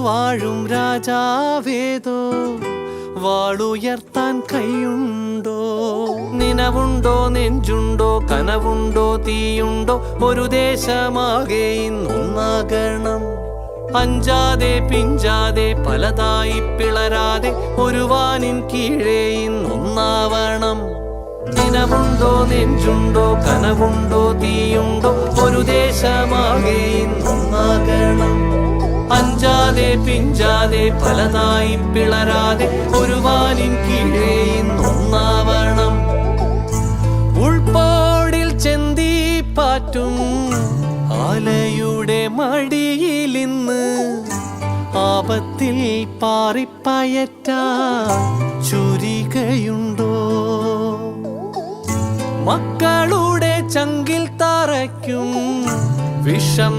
വാഴും രാജാവേതോ വാളുയർത്താൻ കൈയുണ്ടോ? നിനവുണ്ടോ, നെഞ്ചുണ്ടോ, കനവുണ്ടോ, തീയുണ്ടോ? ഒരു ദേശമാകെ ഇന്നൊന്നാകണം. അഞ്ചാതെ പിഞ്ചാതെ പലതായി പിളരാതെ ഒരു വാനിൻ കീഴേ ഇന്നൊന്നാവണം. നിനവുണ്ടോ, നെഞ്ചുണ്ടോ, കനവുണ്ടോ, തീയുണ്ടോ? ഒരു ദേശമാകെ ഇന്നൊന്നാകണം. അഞ്ചാതെ പിഞ്ചാതെ പലതായി പിളരാതെ ഒരു വാനിൻ കീഴേ ഇന്നൊന്നാവണം. ഉൾപ്പാടിൽ ചെന്തിപ്പാറ്റും ആലയുടെ മടിയിലിന്ന് ആപത്തിൽ പാറിപ്പയറ്റാൻ ചുരികയുണ്ടോ? മക്കളുടെ ചങ്കിൽ തറയ്ക്കും വിഷം